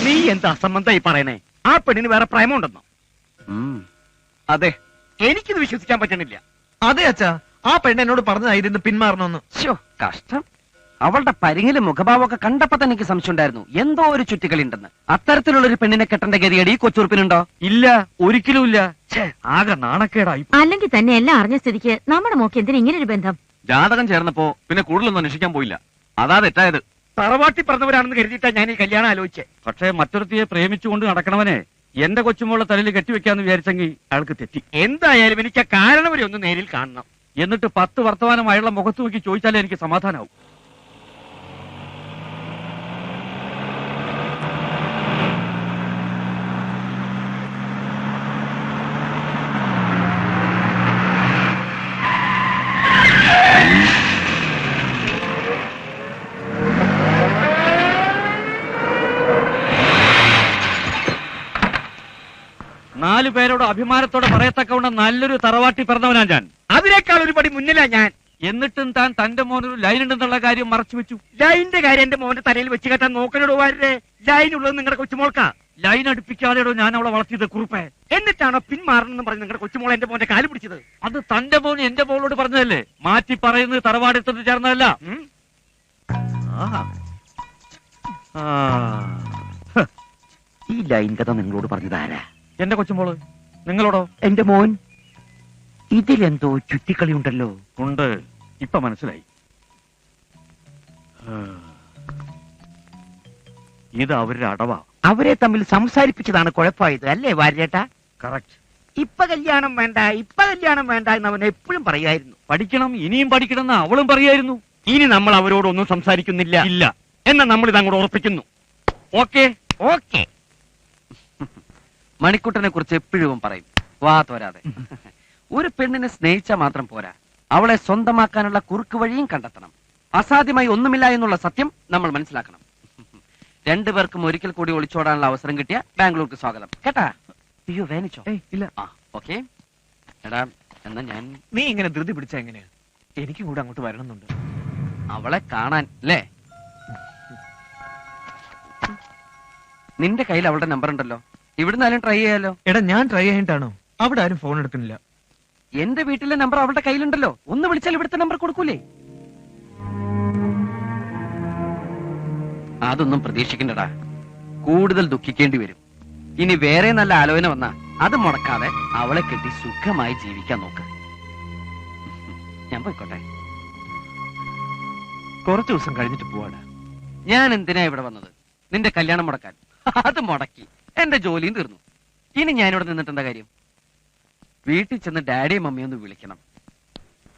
നീ എന്താ അസംബന്ധമായി പറയണേ? ആ പെണ്ണിന് വേറെ പ്രേമമുണ്ടെന്നോ? അതെ. എനിക്കിത് വിശ്വസിക്കാൻ പറ്റണില്ല. അതെ അച്ഛാ, ആ പെണ്ണ് എന്നോട് പറഞ്ഞതായിരുന്നു പിന്മാറണമെന്ന്. കഷ്ടം. അവളുടെ പരിങ്ങില് മുഖഭാവമൊക്കെ കണ്ടപ്പോ തന്നെ എനിക്ക് സംശയം ഉണ്ടായിരുന്നു, എന്തോ ഒരു ചുറ്റിക്കളി ഉണ്ടെന്ന്. അത്തരത്തിലുള്ളൊരു പെണ്ണിനെ കെട്ടേണ്ട ഗതികേട് ഈ കൊച്ചുറുപ്പിനുണ്ടോ? ഇല്ല, ഒരിക്കലും ഇല്ല. ആകെ നാണക്കേടായി. അല്ലെങ്കിൽ തന്നെ എല്ലാം അറിഞ്ഞ സ്ഥിതിക്ക് നമ്മുടെ മോക്ക് എന്തിനാ ഇങ്ങനെ ഒരു ബന്ധം? ജാതകം ചേർന്നപ്പോ പിന്നെ കൂടുതലൊന്നും അന്വേഷിക്കാൻ പോയില്ല. അതാ തെറ്റായത്. തറവാട്ടി പറഞ്ഞവരാണെന്ന് കരുതിയിട്ടാ ഞാൻ ഈ കല്യാണം ആലോചിച്ചേ. പക്ഷേ മറ്റൊരുത്തിയെ പ്രേമിച്ചുകൊണ്ട് നടക്കണവനെ എന്റെ കൊച്ചുമോളെ തലയിൽ കെട്ടിവെക്കാന്ന് വിചാരിച്ചെങ്കിൽ അയാൾക്ക് തെറ്റി. എന്തായാലും എനിക്ക് ആ കാരണം വരെ ഒന്ന് നേരിൽ കാണണം. എന്നിട്ട് 10 വർത്തമാനം അയാളുടെ മുഖത്ത് നോക്കി ചോദിച്ചാലേ എനിക്ക് സമാധാനാവും. നാലു പേരോട് അഭിമാനത്തോടെ പറയത്തക്കവണ്ണം നല്ലൊരു തറവാട്ടി പിറന്നവനാ ഞാൻ. അതിനേക്കാൾ ഒരു പടി മുന്നിലാ ഞാൻ. എന്നിട്ടും താൻ തന്റെ മോനൊരു ലൈൻ ഉണ്ടെന്നുള്ള കാര്യം മറച്ചു വെച്ചു. ലൈനിന്റെ കാര്യം എന്റെ മോന്റെ തലയിൽ വെച്ച് കെട്ടാൻ നോക്കണോടോ വാരുടെ. ലൈൻ ഉള്ളത് നിങ്ങളുടെ കൊച്ചുമോൾക്കാ. ലൈൻ അടുപ്പിക്കാതെയോ ഞാൻ അവളെ വളർത്തിയത് കുറുപ്പേ. എന്നിട്ടാണോ പിന്മാറണമെന്ന് പറഞ്ഞ് നിങ്ങളുടെ കൊച്ചുമോൾ എന്റെ മോന്റെ കാല് പിടിച്ചത്? അത് തന്റെ മോൻ എന്റെ മോളോട് പറഞ്ഞതല്ലേ, മാറ്റി പറയുന്നത് തറവാടെടുത്തത് ചേർന്നതല്ല. ഈ ലൈൻ കഥ നിങ്ങളോട് പറഞ്ഞതാരാ? എന്റെ കൊച്ചുമോള്. നിങ്ങളോടോ? എന്റെ മോൻ. ഇതിലെന്തോ ചുറ്റിക്കളി ഉണ്ടല്ലോ. ഉണ്ട്, ഇപ്പൊ മനസ്സിലായി. ഇത് അവരുടെ അടവാ. അവരെ തമ്മിൽ സംസാരിപ്പിച്ചതാണ് കുഴപ്പമായത് അല്ലേ വാര്യേട്ടാ? കറക്റ്റ്. ഇപ്പൊ കല്യാണം വേണ്ട, ഇപ്പൊ കല്യാണം വേണ്ട എന്ന് അവൻ എപ്പോഴും പറയായിരുന്നു. പഠിക്കണം, ഇനിയും പഠിക്കണം എന്ന് അവളും പറയായിരുന്നു. ഇനി നമ്മൾ അവരോടൊന്നും സംസാരിക്കുന്നില്ല. ഇല്ല. എന്നാ നമ്മൾ ഇത് അങ്ങോട്ട് ഉറപ്പിക്കുന്നു. Okay okay. മണിക്കുട്ടനെ കുറിച്ച് എപ്പോഴും പറയും, വാ തോരാതെ. ഒരു പെണ്ണിനെ സ്നേഹിച്ചാൽ മാത്രം പോരാ, അവളെ സ്വന്തമാക്കാനുള്ള കുറുക്ക് വഴിയും കണ്ടെത്തണം. അസാധ്യമായി ഒന്നുമില്ല എന്നുള്ള സത്യം നമ്മൾ മനസ്സിലാക്കണം. രണ്ടുപേർക്കും ഒരിക്കൽ കൂടി ഒളിച്ചോടാനുള്ള അവസരം കിട്ടിയ ബാംഗ്ലൂർക്ക് സ്വാഗതം. കേട്ടാ? അയ്യോ വേനിച്ചോ? ഇല്ല. ഓക്കെ. എടാ എന്നാ ഞാൻ. നീ ഇങ്ങനെ ധൃതി പിടിച്ചാ എങ്ങനെയാ? എനിക്കും കൂടെ അങ്ങോട്ട് വരണമെന്നുണ്ട്. അവളെ കാണാൻ അല്ലേ? നിന്റെ കയ്യിൽ അവളുടെ നമ്പർ ഉണ്ടല്ലോ, ഇവിടുന്ന് ആരും ട്രൈ ചെയ്യാലോ. എടാ ഞാൻ ട്രൈ ചെയ്തിട്ടാണോ? അവിടെ ആരും ഫോൺ എടുക്കുന്നില്ല. എന്റെ വീട്ടിലെ നമ്പർ അവളുടെ കയ്യിലുണ്ടല്ലോ, ഒന്ന് വിളിച്ചാൽ ഇവിടുത്തെ നമ്പർ കൊടുക്കൂലേ? അതൊന്നും പ്രതീക്ഷിക്കണ്ടടാ, കൂടുതൽ ദുഃഖിക്കേണ്ടി വരും. ഇനി വേറെ നല്ല ആലോചന വന്നാ അത് മുടക്കാതെ അവളെ കെട്ടി സുഖമായി ജീവിക്കാൻ നോക്ക്. ഞാൻ പോയിക്കോട്ടെ. കുറച്ചു ദിവസം കഴിഞ്ഞിട്ട് പോവാടാ. ഞാൻ എന്തിനാ ഇവിടെ വന്നത്? നിന്റെ കല്യാണം മുടക്കാൻ. അത് മുടക്കി എന്റെ ജോലിയും തീർന്നു. ഇനി ഞാനിവിടെ നിന്നിട്ട് എന്താ കാര്യം? വീട്ടിൽ ചെന്ന് ഡാഡിയും മമ്മിയും ഒന്ന് വിളിക്കണം.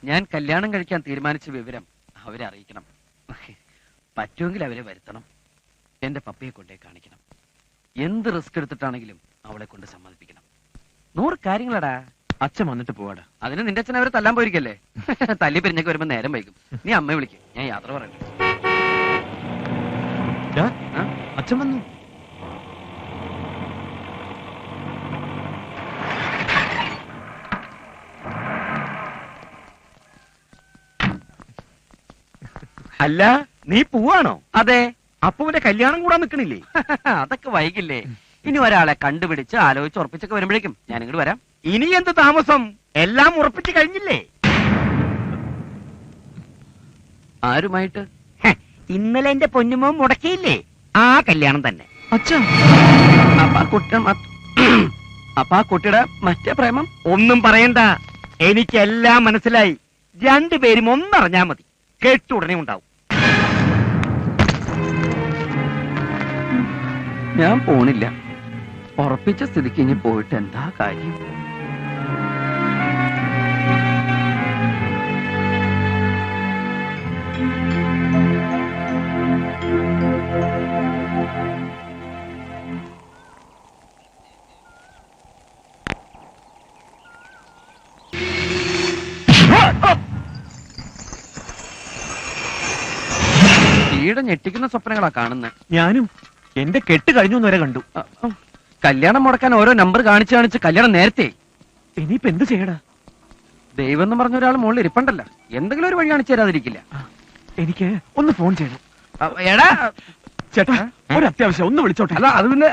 ഞാൻ കല്യാണം കഴിക്കാൻ തീരുമാനിച്ച വിവരം അവരെ അറിയിക്കണം. പറ്റുമെങ്കിൽ അവരെ വരുത്തണം. എന്റെ പപ്പയെ കൊണ്ടേ കാണിക്കണം. എന്ത് റിസ്ക് എടുത്തിട്ടാണെങ്കിലും അവളെ കൊണ്ട് സമ്മതിപ്പിക്കണം. 100 കാര്യങ്ങളടാ. അച്ഛൻ വന്നിട്ട് പോവാടാ. അതിന് നിന്റെ അച്ഛൻ അവരെ തല്ലാൻ പോയിരിക്കല്ലേ? തല്ലി പിരിഞ്ഞൊക്കെ വരുമ്പോ നേരം വൈകും. നീ അമ്മയെ വിളിക്കും, ഞാൻ യാത്ര പറയട്ടെ. അച്ഛൻ വന്നു. അല്ല, നീ പോവാണോ? അതെ. അപ്പുവിന്റെ കല്യാണം കൂടാൻ നിൽക്കണില്ലേ? അതൊക്കെ വൈകില്ലേ? ഇനി ഒരാളെ കണ്ടുപിടിച്ച് ആലോചിച്ച് ഉറപ്പിച്ചൊക്കെ വരുമ്പോഴേക്കും ഞാൻ ഇങ്ങോട്ട് വരാം. ഇനി എന്ത് താമസം? എല്ലാം ഉറപ്പിച്ച് കഴിഞ്ഞില്ലേ? ആരുമായിട്ട്? ഇന്നലെ എന്റെ പൊന്നുമോ മുടക്കിയില്ലേ, ആ കല്യാണം തന്നെ. അച്ഛാ, അപ്പൊ ആ കുട്ടിയുടെ മറ്റേ പ്രേമം ഒന്നും പറയണ്ട, എനിക്കെല്ലാം മനസ്സിലായി. രണ്ടുപേരും ഒന്നറിഞ്ഞാ മതി, കേട്ടുടനെ ഉണ്ടാവും. ഞാൻ പോണില്ല. ഉറപ്പിച്ച സ്ഥിതിക്ക് ഇനി പോയിട്ട് എന്താ കാര്യം? ഈടെ ഞെട്ടിക്കുന്ന സ്വപ്നങ്ങളാ കാണുന്നത്. ഞാനും എന്റെ കെട്ട് കഴിഞ്ഞു വരെ കണ്ടു. കല്യാണം മുടക്കാൻ ഓരോ നമ്പർ കാണിച്ച് കാണിച്ച് കല്യാണം നേരത്തെ. ഇനിയിപ്പോ എന്ത് ചെയ്യടാ? ദൈവം എന്ന് പറഞ്ഞ ഒരാൾ മുകളിൽ ഇരിപ്പണ്ടല്ല, എന്തെങ്കിലും ഒരു വഴി കാണിച്ചു തരാതിരിക്കില്ല. എനിക്ക് ഒന്ന് ഫോൺ ചെയ്യണം. എടാ ചേട്ടാ ഒരു അത്യാവശ്യം ഒന്ന് വിളിച്ചോട്ടെ. അല്ല അത് പിന്നെ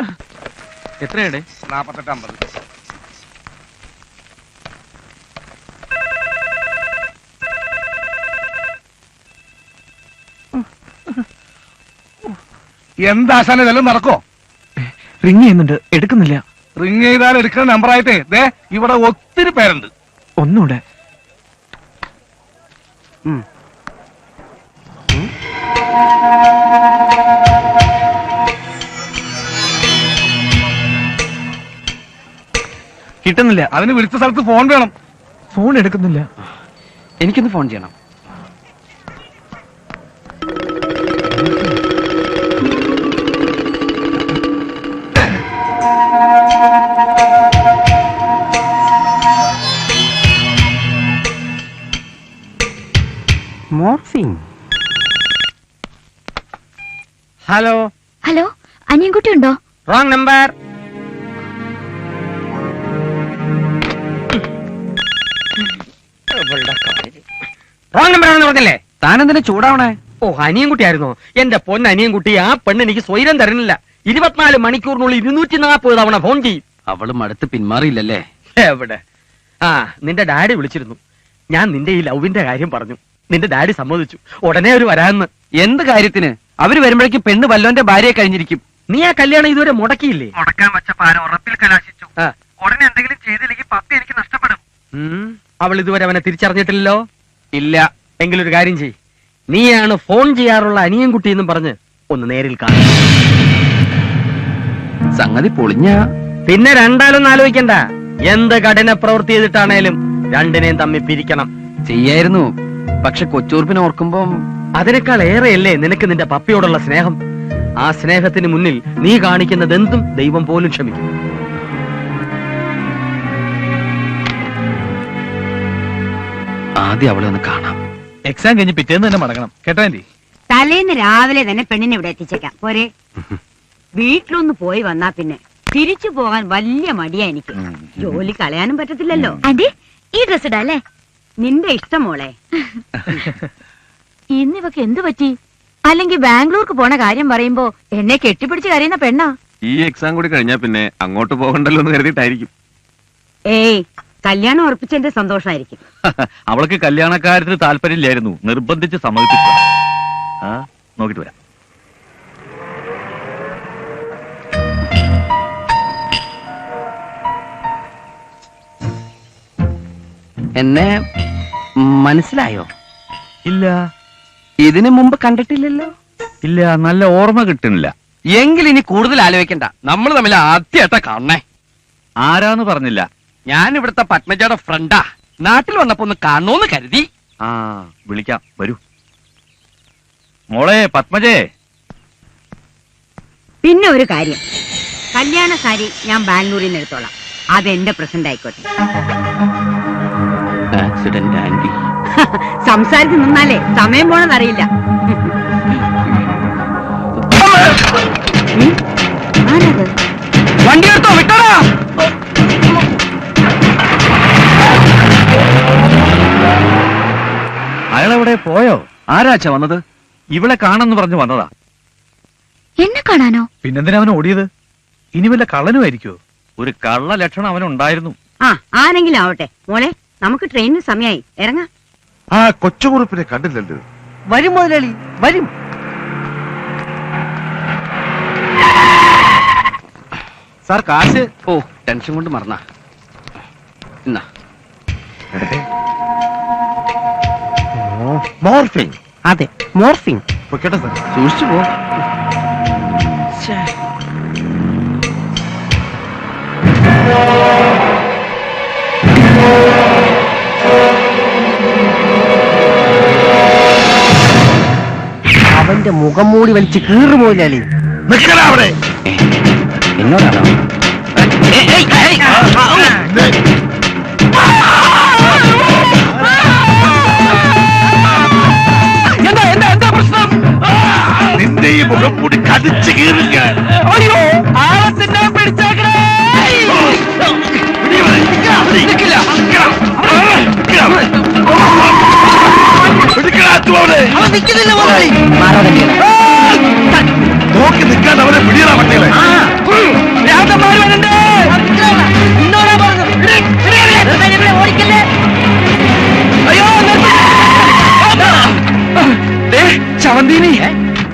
എത്രയുടെ 48-50. എന്താശാന ഇതെല്ലാം നടക്കോ? റിങ് ചെയ്യുന്നുണ്ട്, എടുക്കുന്നില്ല. റിങ് ചെയ്താൽ എടുക്കുന്ന നമ്പറായിട്ടേ ദേ ഇവിടെ ഒത്തിരി പേരുണ്ട്. ഒന്നുകൂടെ. കിട്ടുന്നില്ല. അതിന് വിളിച്ച സ്ഥലത്ത് ഫോൺ വേണം. ഫോൺ എടുക്കുന്നില്ല. എനിക്കൊന്ന് ഫോൺ ചെയ്യണം. മോർഫിംഗ്. ഹലോ ഹലോ, അനിയൻകുട്ടി ഉണ്ടോ? Wrong number. റോങ് നമ്പർ ആണെന്ന് പറഞ്ഞല്ലേ? താനെന്തിനാ ചൂടാവണേ? ഓ, അനിയൻകുട്ടി ആയിരുന്നോ? എന്റെ പൊന്ന് അനിയൻകുട്ടി, ആ പെണ്ണ് എനിക്ക് സ്വൈരം തരുന്നില്ല. 24 മണിക്കൂറിനുള്ളിൽ 240 തവണ ഫോൺ ചെയ്യും. അവള് മടുത്ത് പിന്മാറിയില്ലല്ലേ? എവിടെ? ആ, നിന്റെ ഡാഡി വിളിച്ചിരുന്നു. ഞാൻ നിന്റെ ഈ ലവിന്റെ കാര്യം പറഞ്ഞു. നിന്റെ ഡാഡി സമ്മതിച്ചു. ഉടനെ അവര് വരാമെന്ന്. എന്ത് കാര്യത്തിന്? അവര് വരുമ്പോഴേക്കും പെണ്ണ് വല്ലോന്റെ ഭാര്യയെ കഴിഞ്ഞിരിക്കും. നീ ആ കല്യാണം ഇതുവരെ മുടക്കിയില്ലേ? മുടക്കാൻ വെച്ചപ്പോ ആരോ ഉറപ്പിൽ കലാശിച്ചു. ആ. ഉടനെ എന്തെങ്കിലും ചെയ്തില്ലെങ്കിൽ പപ്പി എനിക്ക് നഷ്ടപ്പെടും. അവൾ ഇതുവരെ അവനെ തിരിച്ചറിഞ്ഞിട്ടില്ലല്ലോ. ഇല്ല. എങ്കിലൊരു കാര്യം ചെയ്. നീയാണ് ഫോൺ ചെയ്യാറുള്ള അനിയൻകുട്ടി എന്നും പറഞ്ഞ് ഒന്ന് നേരിൽ കാണും. സംഗതി പൊളിഞ്ഞ പിന്നെ രണ്ടാലൊന്നും ആലോചിക്കണ്ട. എന്ത് കഠിന പ്രവൃത്തി ചെയ്തിട്ടാണേലും രണ്ടിനെയും തമ്മിൽ പിരിക്കണം. ചെയ്യായിരുന്നു. പക്ഷെ കൊച്ചൂർപ്പിനെ ഓർക്കുമ്പം അതിനേക്കാൾ ഏറെയല്ലേ നിനക്ക് നിന്റെ പപ്പയോടുള്ള സ്നേഹം. ആ സ്നേഹത്തിന് മുന്നിൽ നീ കാണിക്കുന്നതെന്തും ദൈവം പോലും ക്ഷമിക്കും. ആദ്യം അവളെ ഒന്ന് കാണാം. എക്സാം കഴിഞ്ഞ് പിറ്റേന്ന് തന്നെ മടങ്ങണം കേട്ടോ ആന്റി. തലേന്ന് രാവിലെ തന്നെ പെണ്ണിനെ ഇവിടെ എത്തിച്ചേക്കാം പോരെ? വീട്ടിലൊന്ന് പോയി വന്നാ പിന്നെ തിരിച്ചു പോകാൻ വലിയ മടിയാ എനിക്ക്. ജോലി കളയാനും പറ്റത്തില്ലല്ലോ. ആന്റി, ഈ ഡ്രസ് ഇടാ അല്ലേ? നിന്റെ ഇഷ്ടം മോളെ. ഇന്നിവക്ക് എന്തു പറ്റി? അല്ലെങ്കിൽ ബാംഗ്ലൂർക്ക് പോണ കാര്യം പറയുമ്പോ എന്നെ കെട്ടിപ്പിടിച്ച് കരയുന്ന പെണ്ണാ. ഈ എക്സാം കൂടി കഴിഞ്ഞാ പിന്നെ അങ്ങോട്ട് പോകണ്ടല്ലോ എന്ന് കരുതിയിട്ടായിരിക്കും. ഏയ്, കല്യാണം ഉറപ്പിച്ചതിന്റെ സന്തോഷമായിരിക്കും. അവൾക്ക് കല്യാണക്കാര്യത്തിന് താല്പര്യമില്ലായിരുന്നു, നിർബന്ധിച്ച് സമ്മതിപ്പിച്ചു. നോക്കിട്ട് വരാം. എന്നെ മനസ്സിലായോ? ഇല്ല ഇതിനു മുമ്പ് കണ്ടിട്ടില്ലല്ലോ. ഇല്ല, നല്ല ഓർമ്മ കിട്ടുന്നില്ല. എങ്കിൽ ഇനി കൂടുതൽ ആലോചിക്കണ്ട. നമ്മൾ തമ്മിൽ ആദ്യമായിട്ടാ കാണണേ. ആരാന്ന് പറഞ്ഞില്ല. ഞാൻ ഇവിടുത്തെ പത്മജയുടെ ഫ്രണ്ടാ. നാട്ടിൽ വന്നപ്പോ ഒന്ന് കാണണോന്ന് കരുതി. ആ, വിളിക്കാം, വരൂ. മോളെ പത്മജേ. പിന്നെ ഒരു കാര്യം, കല്യാണ സാരി ഞാൻ ബാംഗ്ലൂരിൽ നിന്ന് എടുത്തോളാം. അതെന്റെ പ്രസന്റ് ആയിക്കോട്ടെ. Accident aunty. സംസാരിച്ച് നിന്നാലേ സമയം പോണതറിയില്ല. ആരത്? വണ്ടി എടുത്തോ, വിട്ടോടാ. അയാളെവിടെ പോയോ? ആരാച്ച വന്നത്? ഇവളെ കാണാന്ന് പറഞ്ഞു വന്നതാ. എന്നെ കാണാനോ? പിന്നെന്തിനാ അവൻ ഓടിയത്? ഇനി വല്ല കള്ളനുമായിരിക്കോ? ഒരു കള്ള ലക്ഷണം അവനുണ്ടായിരുന്നു. ആ, ആരെങ്കിലും ആവട്ടെ മോളെ, നമുക്ക് ട്രെയിനിന് സമയമായി, ഇറങ്ങാം. ആ കൊച്ചുകുറുപ്പിനെ കണ്ടില്ലല്ലോ. വരും മുതലാളി, വരും. സാർ കാശ്. ഓ, ടെൻഷൻ കൊണ്ട് മറന്നാ. എന്നാ മോർഫിംഗ്. അതെ, മോർഫിംഗ്. കേട്ടോ സാർ. സൂക്ഷിച്ചു പോ. അവന്റെ മുഖം മൂടി വലിച്ച് കീറുപോയില്ലേ? നിൽക്കടാ അവിടെ. എന്നോടാണോ? നിന്റെ ഈ മുഖം കൂടി കടിച്ചു കീറി ഞാൻ. നോക്കി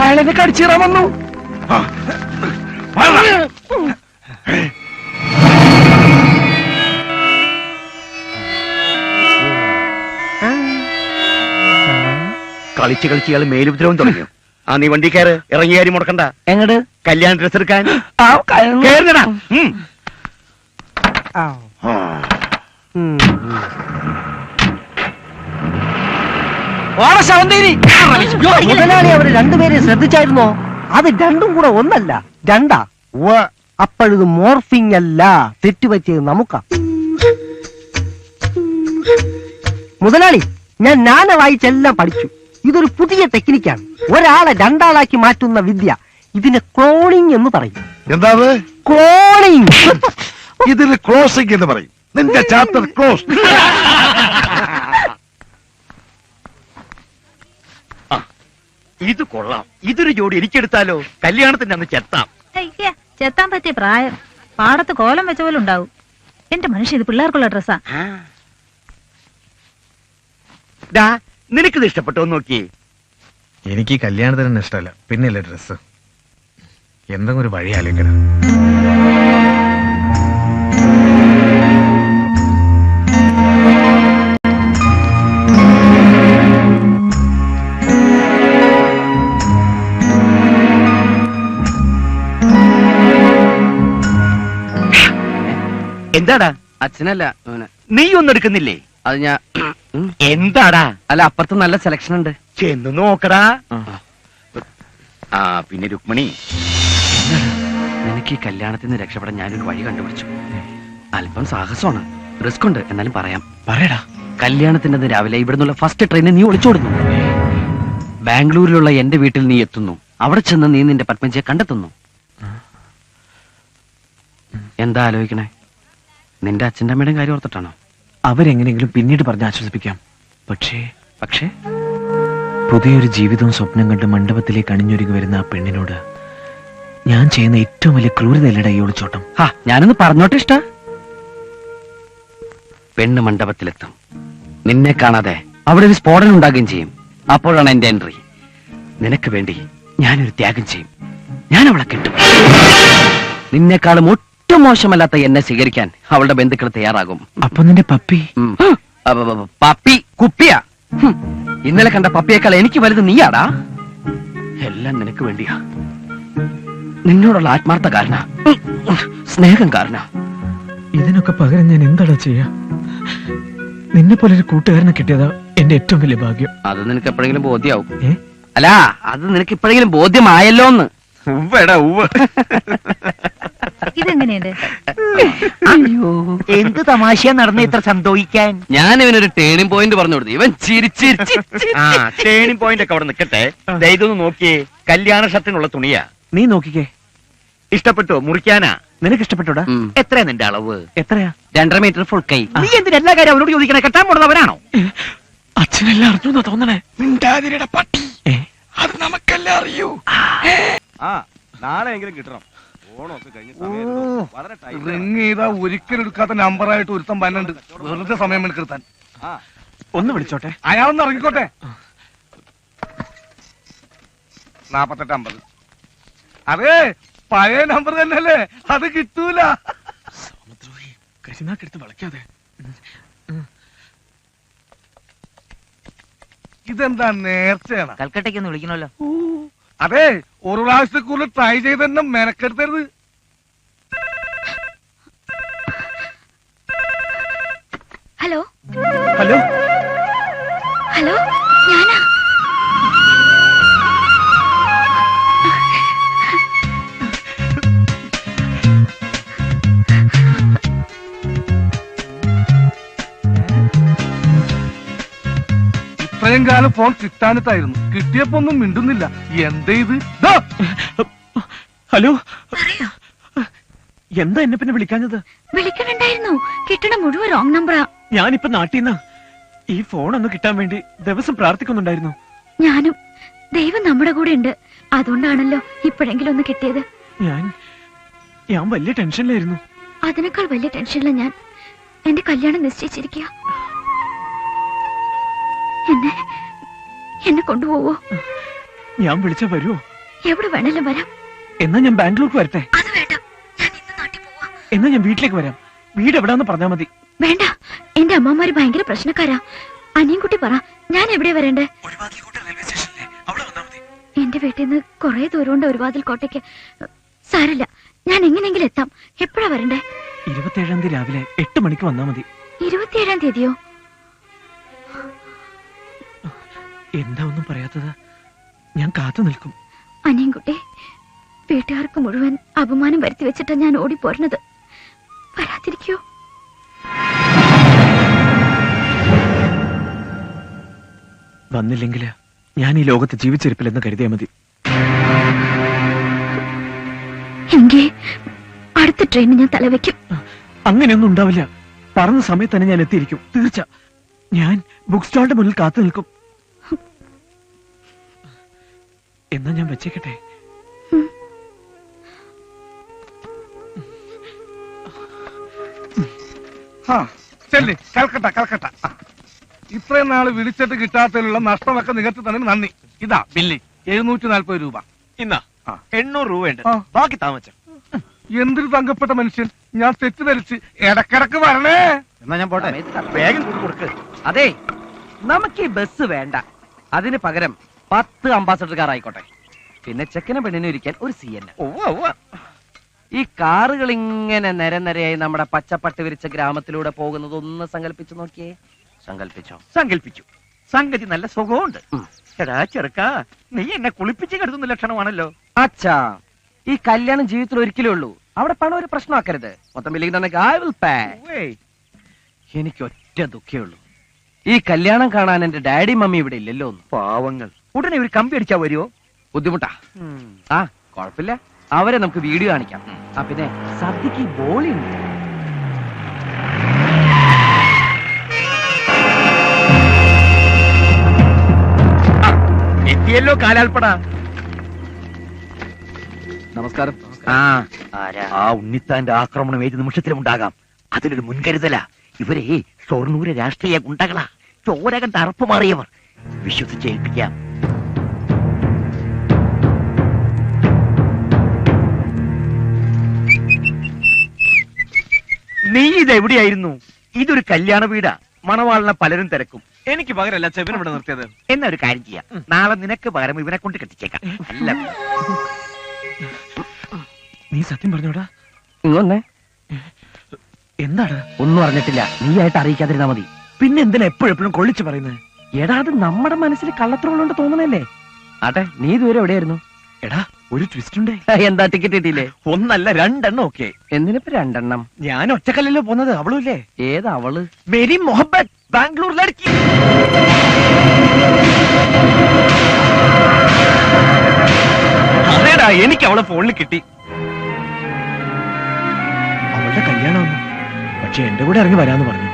അയാളെന്നെ കടിച്ചിറാൻ വന്നു. കളിച്ച് കളിച്ച് ഇയാൾ മേലുപദ്രവം തുടങ്ങിയോ? ആ നീ വണ്ടി കയറ്, ഇറങ്ങി കാര്യം മുടക്കണ്ട. എങ്ങട് കല്യാണ ഡ്രസ് എടുക്കാൻ കേറുന്നടാ. മുതലാളി അവര് രണ്ടുപേരെ ശ്രദ്ധിച്ചായിരുന്നോ? അത് രണ്ടും കൂടെ ഒന്നല്ല, രണ്ടാ. അപ്പോഴത് മോർഫിംഗ് അല്ല, തെറ്റുപറ്റിയത് നമുക്കാ. മുതലാളി, ഞാൻ നാന വായിച്ചെല്ലാം പഠിച്ചു. ഇതൊരു പുതിയ ടെക്നിക്കാണ്, ഒരാളെ രണ്ടാളാക്കി മാറ്റുന്ന വിദ്യ. ഇതിനെ ക്ലോണിംഗ് എന്ന് പറയും. എന്താ ക്ലോണിംഗ്. ഇതിൽ ക്ലോസിംഗ് എന്ന് പറയും. നിന്റെ ചാപ്റ്റർ ക്ലോസ്. ഇത് കൊള്ളാം. ഇതൊരു ജോഡി എനിക്കെടുത്താലോ? കല്യാണത്തിന്റെ അന്ന് ചെത്താം. ചെത്താൻ പറ്റിയ പ്രായം പാടത്ത് കോലം വെച്ച പോലെ ഉണ്ടാവും. എന്റെ മനുഷ്യ, ഇത് പിള്ളേർക്കുള്ള ഡ്രസ്സാ. നിനക്കിത് ഇഷ്ടപ്പെട്ടോ നോക്കിയേ. എനിക്ക് കല്യാണത്തിന് ഇഷ്ടമല്ല, പിന്നെയല്ലേ ഡ്രസ്. എന്തെങ്കിലും ഒരു വഴി ആലോചിക്കണം. എന്താടാ? അച്ഛനല്ല, നീ ഒന്നും എടുക്കുന്നില്ലേ? അത് ഞാൻ എന്താടാ? അല്ല, അപ്പുറത്ത് നല്ല സെലക്ഷൻ ഉണ്ട്. ചെന്ന് നോക്കടാ. ആ പിന്നെ രുക്മിണി, എനിക്ക് ഈ കല്യാണത്തിൽ നിന്ന് രക്ഷപ്പെടാൻ ഞാനൊരു വഴി കണ്ടുപിടിച്ചു. അല്പം സാഹസമാണ്, റിസ്ക് ഉണ്ട്, എന്നാലും പറയാം. പറയടാ. കല്യാണത്തിന്റെ അന്ന് രാവിലെ ഇവിടുന്നുള്ള ഫസ്റ്റ് ട്രെയിനിൽ നീ ഒളിച്ചോടുന്നു. ബാംഗ്ലൂരിലുള്ള എന്റെ വീട്ടിൽ നീ എത്തുന്നു. അവിടെ ചെന്ന് നീ നിന്റെ പത്മജിയെ കണ്ടെത്തുന്നു. എന്താ ആലോചിക്കണേ? നിന്റെ അച്ഛൻ്റെ അമ്മയുടെയും കാര്യം ഓർത്തിട്ടാണോ? അവരെങ്ങനെയെങ്കിലും പിന്നീട് പറഞ്ഞ് ആശ്വസിപ്പിക്കാം. പക്ഷേ പക്ഷേ പുതിയൊരു ജീവിതവും സ്വപ്നം കണ്ട് മണ്ഡപത്തിലേക്ക് അണിഞ്ഞൊരുങ്ങി വരുന്ന ആ പെണ്ണിനോട് ഞാൻ ചെയ്യുന്ന ഏറ്റവും വലിയ ക്രൂരതയല്ലടാ ഈ ഒളിച്ചോട്ടം. ഞാനൊന്ന് പറഞ്ഞോട്ടെ ഇഷ്ട. പെണ്ണ് മണ്ഡപത്തിലെത്തും. നിന്നെ കാണാതെ അവിടെ ഒരു സ്ഫോടനം ഉണ്ടാകുകയും ചെയ്യും. അപ്പോഴാണ് എന്റെ എൻട്രി. നിനക്ക് വേണ്ടി ഞാനൊരു ത്യാഗം ചെയ്യും. ഞാൻ അവളെ കിട്ടും. നിന്നെക്കാളും ഒട്ടും മോശമല്ലാത്ത എന്നെ സ്വീകരിക്കാൻ അവളുടെ ബന്ധുക്കൾ തയ്യാറാകും. അപ്പൊ നിന്റെ പപ്പി? പപ്പി കുപ്പിയാ. ഇന്നലെ കണ്ട പപ്പിയേക്കാൾ എനിക്ക് വലുത് നീയാടാ. എല്ലാം നിനക്ക് വേണ്ടിയാ. നിന്നോടുള്ള ആത്മാർത്ഥ കാരണ, സ്നേഹം കാരണ. ഇതിനൊക്കെ പകരം ഞാൻ എന്താടാ ചെയ്യാ? നിന്നെ പോലെ ഒരു കൂട്ടുകാരനെ കിട്ടിയതാ എന്റെ ഏറ്റവും വലിയ ഭാഗ്യം. അത് നിനക്ക് എപ്പോഴെങ്കിലും ബോധ്യാവും. ഏ? അല്ല, അത് നിനക്ക് ഇപ്പോഴെങ്കിലും ബോധ്യമായല്ലോന്ന്. ഇതെങ്ങനെയുണ്ട്? അയ്യോ, എന്ത് തമാശയാ നടന്ന ഇത്ര സന്തോഷിക്കാൻ? ഞാൻ ഇവനൊരു ടേണിംഗ് പോയിന്റ് പറഞ്ഞു കൊടുത്തു. ഇവൻ ചിരിച്ചിരിച്ച് ആ ടേണിംഗ് പോയിന്റ് ഒക്കെ അവിടെ നിൽക്കട്ടെ. ഇതൊന്ന് നോക്കിയേ, കല്യാണ ഷർട്ടിനുള്ള തുണിയാ. നീ നോക്കിക്കേ. ഇഷ്ടപ്പെട്ടോ? മുറിക്കാനാ? നിനക്ക് ഇഷ്ടപ്പെട്ടോടാ? എത്രയാ നിന്റെ അളവ്? എത്രയാ? 2.5 മീറ്റർ ഫുൾ കൈ. നീ എന്തിനാ എല്ലാ കാര്യം അവനോട് ചോദിക്കണേ? കെട്ടാൻ പോണതവനാണോ? അച്ഛനെല്ലാം അറിഞ്ഞു തോന്നണേ. പട്ടി, ഏ? അത് നമുക്കെല്ലാം അറിയൂ. നാളെയെങ്കിലും കിട്ടണം. ഓണമൊക്കെ കഴിഞ്ഞ് റിങ് ചെയ്താ ഒരിക്കലും എടുക്കാത്ത നമ്പറായിട്ട് ഒരുത്തം വന്നുണ്ട്. വെറുതെ സമയം മെനക്കെടുത്താൻ. ഒന്ന് വിളിച്ചോട്ടെ. അയാളൊന്ന് ഇറങ്ങിക്കോട്ടെ. 4850. അതെ, പഴയ നമ്പർ തന്നെയല്ലേ, അത് കിട്ടൂല. കരിനാക്കെടുത്ത് വളയ്ക്കാതെ. ഇതെന്താ നേർച്ചയാണ്? കൽക്കട്ടയ്ക്ക് ഒന്ന് വിളിക്കണല്ലോ. അതെ, ഒരു പ്രാവശ്യത്തെ കൂടുതൽ ട്രൈ ചെയ്ത് തന്നെ മെനക്കെടുത്തരുത്. ഹലോ ഹലോ, ഹലോ, ഞാനാ. ഇത്രയും കാലം ഫോൺ കിട്ടാനിട്ടായിരുന്നു. കിട്ടിയപ്പോ ഒന്നും മിണ്ടുന്നില്ല. എന്താ ഇത്? ഹലോ, എന്താ എന്നെ പിന്നെ വിളിക്കാഞ്ഞത്? വിളിക്കണുണ്ടായിരുന്നു, കിട്ടണ മുഴുവൻ റോങ് നമ്പറാ. ഞാനിപ്പോ നാട്ടിൽ ഈ ഫോൺ ഒന്ന് കിട്ടാൻ വേണ്ടി ദിവസം പ്രാർത്ഥിക്കുന്നുണ്ടായിരുന്നു. ഞാനും. ദൈവം നമ്മുടെ കൂടെ ഉണ്ട്, അതുകൊണ്ടാണല്ലോ ഇപ്പോഴെങ്കിലും ഒന്ന് കിട്ടിയത്. ഞാൻ വലിയ ടെൻഷനിലായിരുന്നു. അതിനേക്കാൾ വലിയ ടെൻഷനില്ല ഞാൻ. എന്റെ കല്യാണം നിശ്ചയിച്ചിരിക്കുക. എന്നെ കൊണ്ടുപോവോ? ഞാൻ വിളിച്ച വരുമോ? എവിടെ വേണേലും വരാം. എന്നാ ഞാൻ ബാംഗ്ലൂർക്ക് വരട്ടെ? അത് വേണ്ട, ഞാൻ ഇന്ന് നാട്ടിൽ പോവാ. എന്നാ ഞാൻ വീട്ടിലേക്ക് വരാം. വീട് എവിടാന്ന് പറഞ്ഞാ മതി. വേണ്ട, എന്റെ അമ്മമാര് ഭയങ്കര പ്രശ്നക്കാരാ. അനിയൻകുട്ടി പറ, ഞാൻ എവിടെ വരണ്ടേ? എന്റെ വീട്ടിൽ നിന്ന് കുറെ ദൂരമുണ്ട് ഒരുവാതിൽ കോട്ടയ്ക്ക്. സാരല്ല, ഞാൻ എങ്ങനെയെങ്കിലും എത്താം. എപ്പോഴാ വരണ്ടേ? 27 തീയതി രാവിലെ 8 മണിക്ക് വന്നാ മതി. 27 തീയതിയോ? എന്താ ഒന്നും പറയാത്തത്? ഞാൻ കാത്തു നിൽക്കും. അനിയൻകുട്ടി, വീട്ടുകാർക്ക് മുഴുവൻ അപമാനം വരുത്തി വെച്ചിട്ടാ ഞാൻ ഓടിപ്പോരുന്നത്. വരാതിരിക്കോ? വന്നില്ലെങ്കിൽ ഞാൻ ഈ ലോകത്ത് ജീവിച്ചിരിപ്പില്ലെന്ന് കരുതിയാ മതി. എങ്കിൽ അടുത്ത ട്രെയിനിന് ഞാൻ തലവെക്കും. അങ്ങനെയൊന്നും ഉണ്ടാവില്ല. പറഞ്ഞ സമയത്ത് തന്നെ ഞാൻ എത്തിയിരിക്കും, തീർച്ച. ഞാൻ ബുക്ക് സ്റ്റാളിന്റെ മുന്നിൽ കാത്തു നിൽക്കും. എന്നാ ഞാൻ വെച്ചേക്കട്ടെ? ചെല്ലി കൽക്കട്ട കൽക്കട്ട. ഇത്രയും നാള് വിളിച്ചിട്ട് കിട്ടാത്തതിലുള്ള നഷ്ടമൊക്കെ നികത്തി തന്നെ നന്ദി. ഇതാ ബില്ല് 740 രൂപ. ഇന്നാ 800 രൂപയുണ്ട്. ആ. ബാക്കി താമസം. എന്തൊരു തങ്കപ്പെട്ട മനുഷ്യൻ. ഞാൻ തെറ്റിദ്ധരിച്ച് ഇടക്കിടക്ക് വരണേ. എന്നാ ഞാൻ പോട്ടെ. വേഗം കൊടുക്ക്. അതെ, നമുക്ക് ഈ ബസ് വേണ്ട. അതിന് പകരം 10 അംബാസഡർ കാർ ആയിക്കോട്ടെ. പിന്നെ ചെക്കനും പെണ്ണിനും ഇരിക്കാൻ ഒരു CN. ഈ കാറുകൾ ഇങ്ങനെ നിരനിരയായി നമ്മുടെ പച്ചപ്പട്ട് വിരിച്ച ഗ്രാമത്തിലൂടെ പോകുന്നത് ഒന്ന് സങ്കല്പിച്ചു നോക്കിയേ. സങ്കല്പിച്ചു. സംഗതി നല്ല സുഖമുണ്ട്. എടാ ചെറുക്ക, നീ എന്നെ കുളിപ്പിച്ച് കരുതുന്ന ലക്ഷണമാണല്ലോ. അച്ഛാ, ഈ കല്യാണം ജീവിതത്തിൽ ഒരിക്കലേ ഉള്ളൂ. അവിടെ പണം ഒരു പ്രശ്നമാക്കരുത്. മൊത്തം ബില്ലിംഗ് ഐ വിൽ പേ. എനിക്ക് ഒറ്റ ദുഃഖേ ഉള്ളൂ, ഈ കല്യാണം കാണാൻ എന്റെ ഡാഡി മമ്മി ഇവിടെ ഇല്ലല്ലോ. പാവങ്ങൾ. ഉടനെ ഒരു കമ്പി അടിച്ചാ വരുമോ? ബുദ്ധിമുട്ടാ. ആ കുഴപ്പമില്ല, അവരെ നമുക്ക് വീഡിയോ കാണിക്കാം. ആ പിന്നെ സദ്യക്ക് ബോളി ഉണ്ട്. എത്തിയല്ലോ കാലാൽപ്പട. നമസ്കാരം. ആ ഉണ്ണിത്താന്റെ ആക്രമണം ഏത് നിമിഷത്തിലും ഉണ്ടാകാം. അതിലൊരു മുൻകരുതലാ. ഇവരെ ഷൊർണൂര് രാഷ്ട്രീയ ഗുണ്ടകളാ. ചോരകണ്ട അറപ്പ് മാറിയവർ. വിശ്വസിച്ചേൽപ്പിക്കാം. നീ ഇതെവിടെയായിരുന്നു? ഇതൊരു കല്യാണ വീടാ. മണവാളിനെ പലരും തിരക്കും. എനിക്ക് പകരല്ല ചെവിന് ഇവിടെ നിർത്തിയത്. എന്നാ ഒരു കാര്യം ചെയ്യാം, നാളെ നിനക്ക് പകരം ഇവനെ കൊണ്ട് കെട്ടിച്ചേക്കാം. അല്ല, നീ സത്യം പറഞ്ഞോടാ? ഇങ്ങൊന്നേ. എന്താണ്? ഒന്നും അറിഞ്ഞിട്ടില്ല. നീ ആയിട്ട് അറിയിക്കാതിരുന്നാ മതി. പിന്നെ എന്തിനാ എപ്പോഴെപ്പോഴും കൊള്ളിച്ചു പറയുന്നത്? എടാ, അത് നമ്മുടെ മനസ്സിൽ കള്ളത്രമുള്ളോണ്ട് തോന്നണല്ലേ. ആട്ടെ, നീ ഇതുവരെ എവിടെയായിരുന്നു? എടാ, ഒരു ട്വിസ്റ്റ് ഉണ്ടേ. എന്താ ടിക്കറ്റ് കിട്ടിയില്ലേ? 1 അല്ല 2 എണ്ണം. ഒക്കെ എന്തിനിപ്പോ 2 എണ്ണം? ഞാൻ ഒറ്റക്കല്ലല്ലോ പോന്നത്, അവളും ഇല്ലേ? ഏതാ അവള്? മേരി മൊഹബത്ത്, ബാംഗ്ലൂർ ലड़की. അതേടാ, എനിക്ക് അവളെ ഫോണിൽ കിട്ടി. അവളുടെ കല്യാണമൊന്നും, പക്ഷെ എന്റെ കൂടെ ഇറങ്ങി വരാന്ന് പറഞ്ഞു.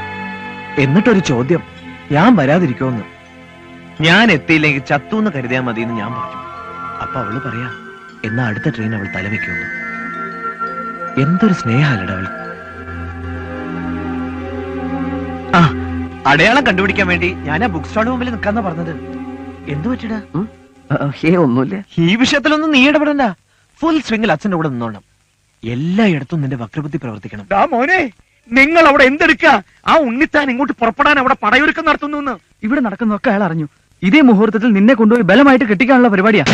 എന്നിട്ടൊരു ചോദ്യം, ഞാൻ വരാതിരിക്കുമെന്ന്. ഞാൻ എത്തിയില്ലെങ്കിൽ ചത്തൂന്ന് കരുതിയാ മതി എന്ന് ഞാൻ പറഞ്ഞു. അപ്പൊ അവള് പറയാ, എന്നാ അടുത്ത ട്രെയിൻ അവൾ തലവെക്കുന്നു. എന്തൊരു സ്നേഹാലട അവൾ. ആ, അടയാളം കണ്ടുപിടിക്കാൻ വേണ്ടി ഞാൻ ആ ബുക്ക് സ്റ്റാളിന് മുമ്പിൽ നിൽക്കാന്നാ പറഞ്ഞത്. എന്തു പറ്റിടാ? ഒന്നുമില്ല. ഈ വിഷയത്തിലൊന്നും നീ ഇടപെടണ്ട. ഫുൾ സ്വിംഗിൽ അച്ഛന്റെ കൂടെ നിന്നോണം. എല്ലായിടത്തും നിന്റെ വക്രബുദ്ധി പ്രവർത്തിക്കണം. മോനെ, നിങ്ങൾ അവിടെ എന്തെടുക്ക? ആ ഉണ്ണിത്താൻ ഇങ്ങോട്ട് പുറപ്പെടാൻ അവിടെ പടയൊരുക്കം നടത്തുന്നു. ഇവിടെ നടക്കുന്നതൊക്കെ അയാൾ അറിഞ്ഞു. ഇതേ മുഹൂർത്തത്തിൽ നിന്നെ കൊണ്ടുപോയി ബലമായിട്ട് കെട്ടിക്കാനുള്ള പരിപാടിയാ.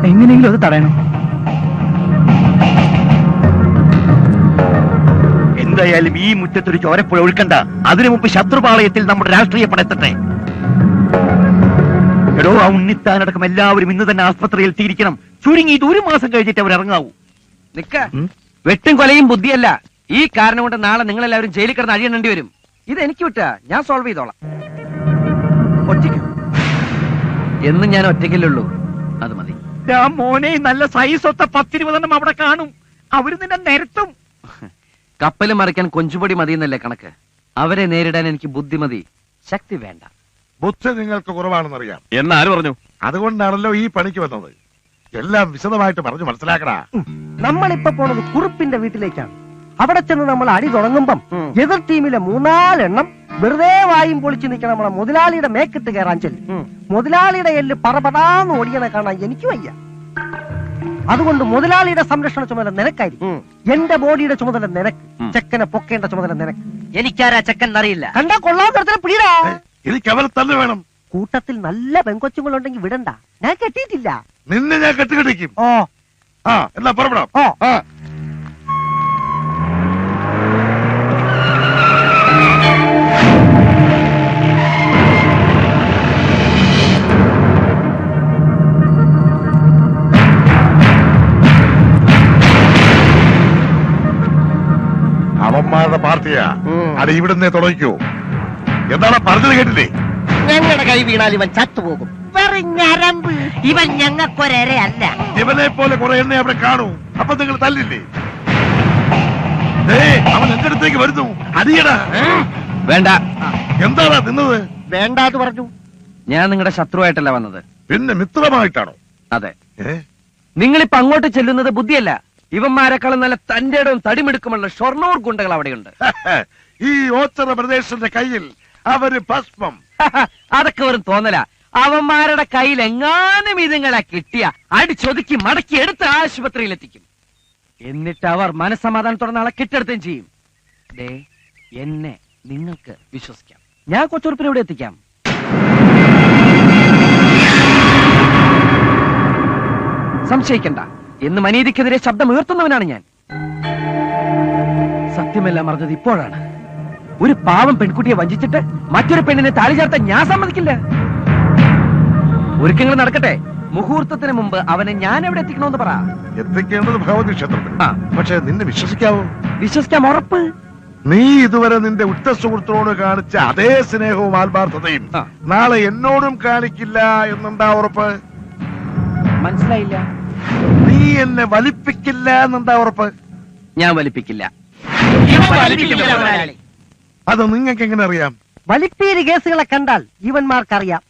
എങ്ങനെയെങ്കിലും അത് തടയണം. എന്തായാലും ഈ മുറ്റത്തൊരു ചോരപ്പുഴ ഒഴുക്കണ്ട. അതിനു മുമ്പ് ശത്രുപാളയത്തിൽ നമ്മുടെ രാഷ്ട്രീയ പടയത്തെ. എടോ, ആ ഉണ്ണിത്താനടക്കം എല്ലാവരും ഇന്ന് തന്നെ ആസ്പത്രിയിൽ എത്തിയിരിക്കണം. ചുരുങ്ങി ഇത് 1 മാസം കഴിഞ്ഞിട്ട് അവർ ഇറങ്ങാവൂ. നിക്ക, വെട്ടും കൊലയും ബുദ്ധിയല്ല. ഈ കാരണം കൊണ്ട് നാളെ നിങ്ങൾ എല്ലാവരും ജയിലിൽ കിടന്ന് അഴിയണേണ്ടി വരും. ഇത് എനിക്ക് വിട്ടാ, ഞാൻ സോൾവ് ചെയ്തോളാം. ഒറ്റയ്ക്ക് എന്നും ഞാൻ ഒറ്റയ്ക്കല്ലുള്ളൂ, അത് മതി. മോനെ, നല്ല സൈസൊത്ത 10-20 അവിടെ കാണും. അവര് നിന്നെ നിരത്തും. കപ്പല് മറിക്കാൻ കൊഞ്ചുപൊടി മതിയെന്നല്ലേ കണക്ക്. അവരെ നേരിടാൻ എനിക്ക് ബുദ്ധി മതി, ശക്തി വേണ്ട. ബുദ്ധി നിങ്ങൾക്ക് കുറവാണെന്നറിയാം. എന്നാര് പറഞ്ഞു? അതുകൊണ്ടാണല്ലോ ഈ പണിക്ക് വന്നത്. എല്ലാം വിശദമായിട്ട് പറഞ്ഞു മനസ്സിലാക്കടാ. നമ്മളിപ്പോ പോണത് കുറുപ്പിന്റെ വീട്ടിലേക്കാണ്. അവിടെ ചെന്ന് നമ്മൾ അടി തുടങ്ങുമ്പം എതിർ ടീമിലെ 3-4 എണ്ണം വെറുതെ വായും പൊളിച്ചു നിൽക്കണം നമ്മളെ മുതലാളിയുടെ മേക്കിട്ട് കയറാൻ ചെല്ലും. മുതലാളിയുടെ എല്ല് പറപടാന്ന് ഓടിയണ കാണാൻ എനിക്ക് വയ്യ. അതുകൊണ്ട് മുതലാളിയുടെ സംരക്ഷണ ചുമതല നിനക്കായിരിക്കും. എന്റെ ബോഡിയുടെ ചുമതല നിനക്ക്. ചെക്കനെ പൊക്കേണ്ട ചുമതല നിനക്ക്. എനിക്കാരാ ചെക്കൻ അറിയില്ല. കണ്ടാ കൊള്ളാൻ തരത്തിലെ പിടിടാ. എനിക്ക് അവരെ തന്നെ വേണം. കൂട്ടത്തിൽ നല്ല പെങ്കൊച്ചുങ്ങളുണ്ടെങ്കിൽ വിടണ്ട. ഞാൻ കെട്ടിയിട്ടില്ല. നിന്നെ ഞാൻ കെട്ടിക്കെട്ടിക്കും. ഓ ആ എന്നാ പുറപ്പെടാം. ഓ ആ അവന്മാരുടെ പാർട്ടിയാ. അത് ഇവിടുന്ന് തുടങ്ങിക്കോ. എന്താണ് പറഞ്ഞത് കേട്ടില്ലേ? ഞങ്ങളുടെ കൈ വീണാൽ ഇവൻ ചത്തുപോകും. ഞരമ്പ് ഇവൻ ഞങ്ങൾക്കൊരല്ല. ഇവനെ പോലെ കുറെ എണ്ണ അവിടെ കാണൂ. അപ്പൊ നിങ്ങൾ തല്ലില്ലേ? അവൻ എന്റെ അടുത്തേക്ക് വരുന്നു. അടിയടാ. വേണ്ട. എന്താടാ തിന്നത്? വേണ്ടാന്ന് പറഞ്ഞു. ഞാൻ നിങ്ങളുടെ ശത്രുവായിട്ടല്ല വന്നത്. പിന്നെ മിത്രമായിട്ടാണോ? അതെ. നിങ്ങളിപ്പോ അങ്ങോട്ട് ചെല്ലുന്നത് ബുദ്ധിയല്ല. ഇവന്മാരെക്കാളും നല്ല തന്റെ ഇടവും തടിമെടുക്കുമുള്ള ഷൊർണൂർ ഗുണ്ടകൾ അവിടെയുണ്ട്. ഈ ഓച്ചറ പ്രദേശന്റെ കയ്യിൽ അവര് ഭസ്മം. അതൊക്കെ വെറും തോന്നല. അവന്മാരുടെ കയ്യിൽ എങ്ങാനും ഇതുങ്ങളെ കിട്ടിയ അടിച്ചൊതുക്കി മടക്കി എടുത്ത് ആശുപത്രിയിൽ എത്തിക്കും. എന്നിട്ട് അവർ മനസ്സമാധാനത്തോടെ നാളെ കെട്ടെടുത്തുകയും ചെയ്യും. ദേ, എന്നെ നിങ്ങൾക്ക് വിശ്വസിക്കാം. ഞാൻ കൊച്ചുറുപ്പിനെ ഇവിടെ എത്തിക്കാം. സംശയിക്കണ്ട. എന്ന് മനീതിക്കെതിരെ ശബ്ദം ഉയർത്തുന്നവനാണ് ഞാൻ. സത്യമെല്ലാം അറിഞ്ഞത് ഇപ്പോഴാണ്. ഒരു പാവം പെൺകുട്ടിയെ വഞ്ചിച്ചിട്ട് മറ്റൊരു പെണ്ണിനെ താലി ചേർത്താൻ ഞാൻ സമ്മതിക്കില്ല. ഒരുക്കങ്ങൾ നടക്കട്ടെ. മുഹൂർത്തത്തിന് മുമ്പ് അവനെ ഞാൻ എവിടെ എത്തിക്കണമെന്ന് പറ. എത്തിക്കേണ്ടത് ഭഗവതി ക്ഷേത്രത്തിൽ. പക്ഷെ നിന്നെ വിശ്വസിക്കാവോ? വിശ്വസിക്കാം, ഉറപ്പ്. നീ ഇതുവരെ നിന്റെ ഉറ്റ സുഹൃത്തിനോട് കാണിച്ച അതേ സ്നേഹവും ആത്മാർത്ഥതയും നാളെ എന്നോടും കാണിക്കില്ല എന്നുണ്ടാ ഉറപ്പ്? മനസ്സിലായില്ല. നീ എന്നെ വലിപ്പിക്കില്ല എന്നുണ്ടാ ഉറപ്പ്? ഞാൻ വലിപ്പിക്കില്ല. അത് നിങ്ങൾക്ക് എങ്ങനെ അറിയാം? വലിപ്പീര് കേസുകളെ കണ്ടാൽ ഇവന്മാർക്കറിയാം.